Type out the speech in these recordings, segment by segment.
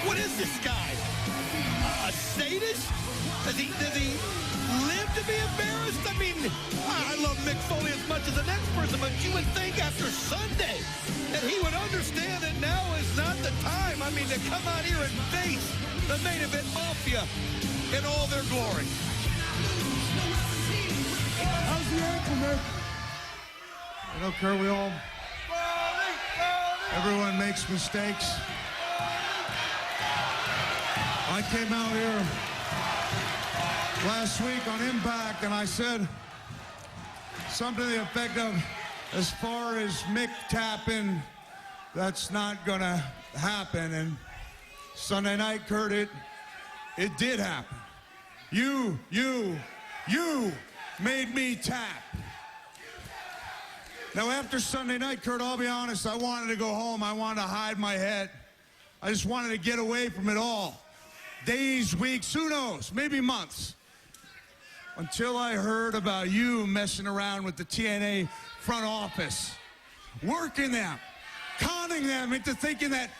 What is this guy? A sadist? Does he live to be embarrassed? I mean, I love Mick Foley as much as the next person, but you would think after Sunday that he would understand that now is not the time. I mean, to come out here and face the main event Mafia in all their glory. How's the ankle, Mick? You know, Kurt, everyone makes mistakes. I came out here last week on Impact and I said something to the effect of, as far as Mick tapping, that's not gonna happen. And Sunday night, Kurt, it did happen. You made me tap. Now, after Sunday night, Kurt, I'll be honest, I wanted to go home. I wanted to hide my head. I just wanted to get away from it all. Days, weeks, who knows, maybe months. Until I heard about you messing around with the TNA front office, working them, conning them into thinking that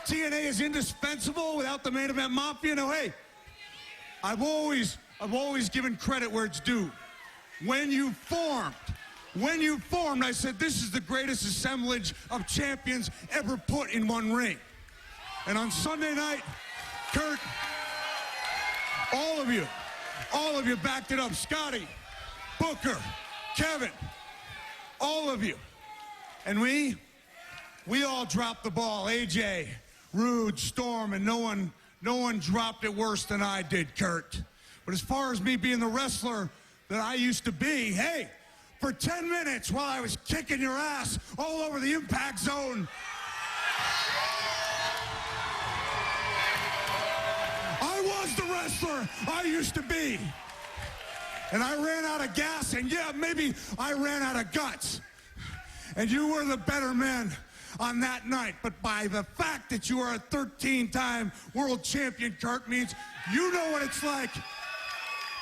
TNA is indispensable without the main event Mafia. No, hey, I've always given credit where it's due. When you formed, I said, this is the greatest assemblage of champions ever put in one ring. And on Sunday night, Kurt, all of you backed it up. Scotty, Booker, Kevin, all of you. And we all dropped the ball. AJ, Rude, Storm, and no one dropped it worse than I did, Kurt. But as far as me being the wrestler that I used to be, hey, for 10 minutes while I was kicking your ass all over the Impact Zone, I was the wrestler I used to be. And I ran out of gas, and yeah, maybe I ran out of guts. And you were the better man on that night. But by the fact that you are a 13-time world champion, Kurt, means you know what it's like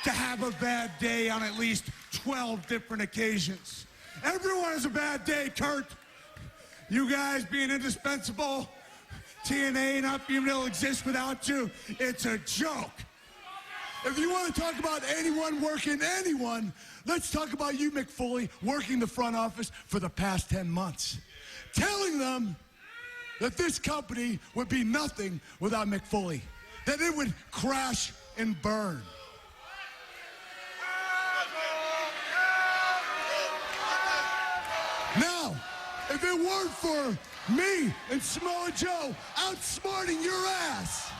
to have a bad day on at least 12 different occasions. Everyone has a bad day, Kurt. You guys being indispensable, TNA not being able to exist without you, it's a joke. If you want to talk about anyone working anyone, let's talk about you, Mick Foley, working the front office for the past 10 months. Telling them that this company would be nothing without Mick Foley. That it would crash and burn. Now, if it weren't for me and Samoa Joe outsmarting your ass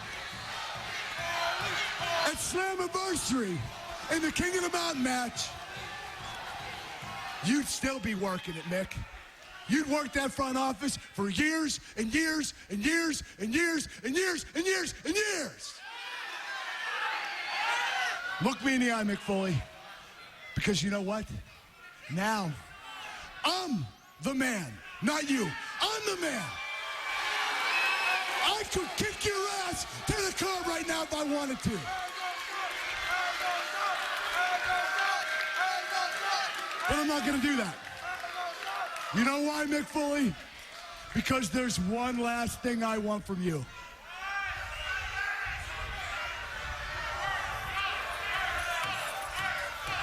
at Slammiversary in the King of the Mountain match, you'd still be working it, Mick. You'd work that front office for years and years and years and years and years and years and years. Look me in the eye, Mick Foley, because you know what? Now, I'm the man, not you. I'm the man. I could kick your ass to the curb right now if I wanted to. But I'm not going to do that. You know why, Mick Foley? Because there's one last thing I want from you.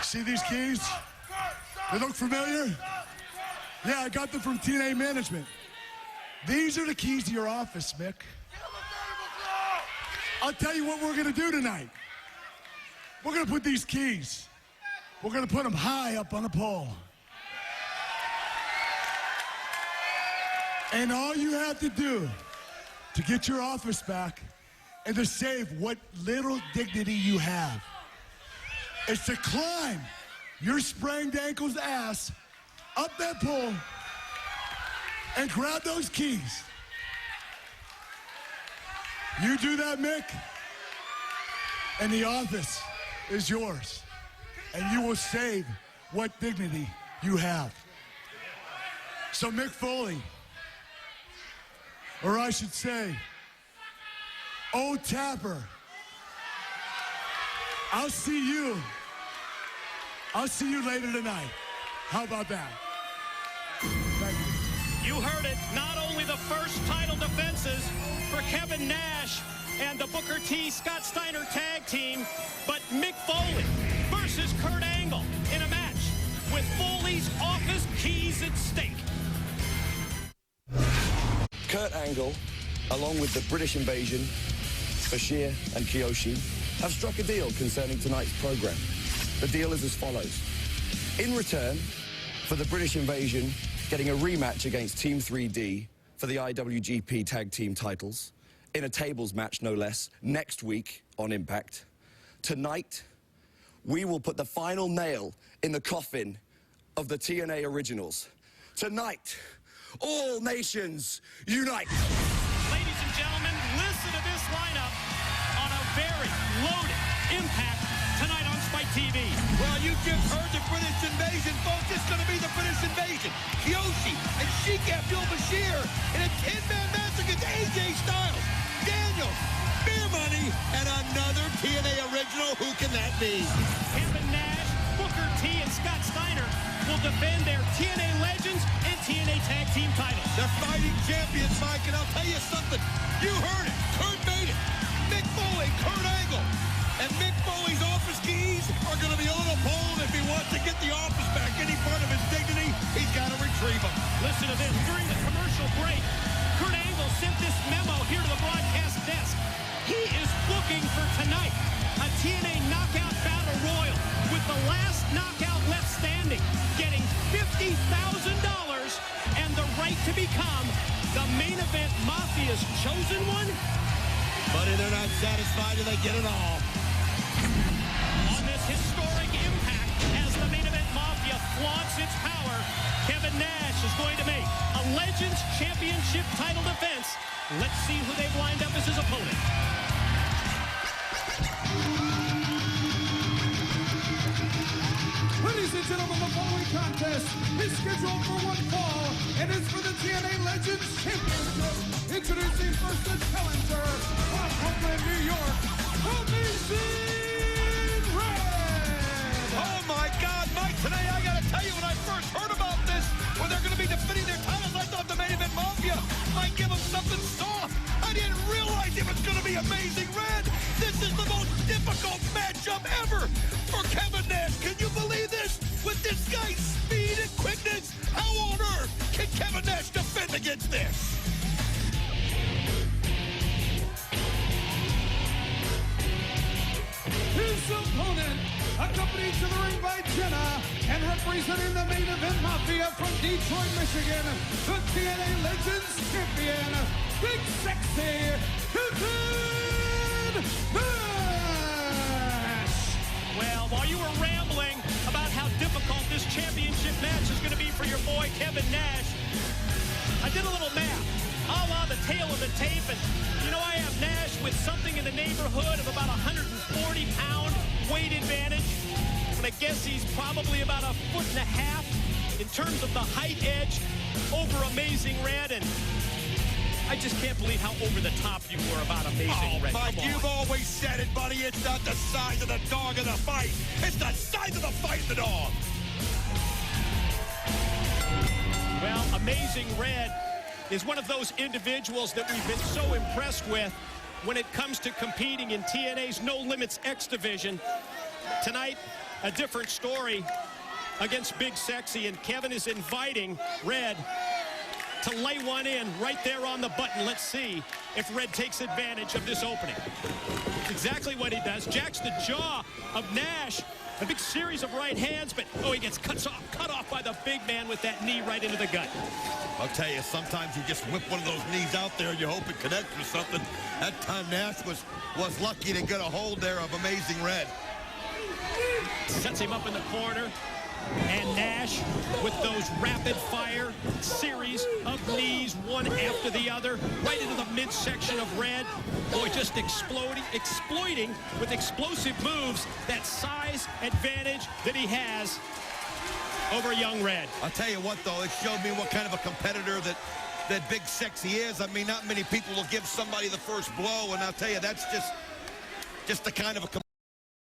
See these keys? They look familiar? Yeah, I got them from TNA management. These are the keys to your office, Mick. I'll tell you what we're going to do tonight. We're going to put these keys, we're going to put them high up on a pole. And all you have to do to get your office back and to save what little dignity you have is to climb your sprained ankle's ass up that pole and grab those keys. You do that, Mick, and the office is yours. And you will save what dignity you have. So Mick Foley, or I should say, Old Tapper, I'll see you later tonight. How about that? Thank you. You heard it. Not only the first title defenses for Kevin Nash, and the Booker T. Scott Steiner tag team, but Mick Foley versus Kurt Angle in a match with Foley's office keys at stake. Kurt Angle, along with the British Invasion, Bashir and Kiyoshi, have struck a deal concerning tonight's program. The deal is as follows. In return for the British Invasion getting a rematch against Team 3D for the IWGP Tag Team titles, in a tables match no less, next week on Impact, tonight we will put the final nail in the coffin of the TNA Originals. Tonight, all nations unite. Ladies and gentlemen, listen to this lineup on a very loaded Impact tonight on Spike TV. Well, you just heard the British Invasion, folks. It's going to be the British Invasion. Kiyoshi and Sheik Abdul-Bashir in a 10-man match against AJ Styles, Daniels, Beer Money, and another TNA original. Who can that be? Kevin Nash, Booker T, and Scott Steiner will defend their TNA Legends and TNA Tag Team titles. The fighting champions, Mike, and I'll tell you something. You heard it. Kurt made it. Mick Foley, Kurt Angle. And Mick Foley's office keys are going to be on a pole. If he wants to get the office back, any part of his dignity, he's got to retrieve them. Listen to this. During the commercial break, Kurt Angle sent this memo here to the broadcast desk. He is booking for tonight a TNA Knockout Battle Royal with the last knockout left standing, getting $50,000 and the right to become the main event Mafia's chosen one. But they're not satisfied till they get it all. On this historic Impact, as the main event Mafia flaunts its power, Kevin Nash is going to make a Legends Championship title defense. Let's see who they've lined up as his opponent. Ladies and gentlemen, the following contest is scheduled for one fall and is for the TNA Legends Championship. Introducing first the challenger from Brooklyn, New York, Amazing Red. Oh, my God, Mike, today I got to tell you, when I first heard about this, when they're going to be defending their titles, I thought the main event Mafia might give them something soft. I didn't realize it was going to be Amazing Red. This is the most difficult matchup ever for Kevin Nash. Can you believe this? With this guy's speed and quickness, how on earth can Kevin Nash defend against this? His opponent, accompanied to the ring by Jenna, and representing the main event Mafia from Detroit, Michigan, the TNA Legends Champion, Big Sexy Kevin Nash. Well, while you were rambling about how difficult this championship match is going to be for your boy Kevin Nash, I did a little math, a la the tail of the tape, and you know, I have Nash with something in the neighborhood of about 140-pound weight advantage, and I guess he's probably about 1.5 feet in terms of the height edge over Amazing Red, and I just can't believe how over the top you were about Amazing Red. Mike, you've always said it, buddy. It's not the size of the dog in the fight. It's the size of the fight in the dog. Well, Amazing Red is one of those individuals that we've been so impressed with when it comes to competing in TNA's No Limits X division. Tonight, a different story against Big Sexy, and Kevin is inviting Red to lay one in right there on the button. Let's see if Red takes advantage of this opening. It's exactly what he does. Jacks the jaw of Nash. A big series of right hands, but oh, he gets cut off by the big man with that knee right into the gut. I'll tell you, sometimes you just whip one of those knees out there and you hope it connects with something. That time Nash was lucky to get a hold there of Amazing Red. Sets him up in the corner. And Nash, with those rapid-fire series of knees, one after the other, right into the midsection of Red. Boy, just exploiting with explosive moves that size advantage that he has over young Red. I'll tell you what, though, it showed me what kind of a competitor that Big Sexy is. I mean, not many people will give somebody the first blow, and I'll tell you, that's just the kind of a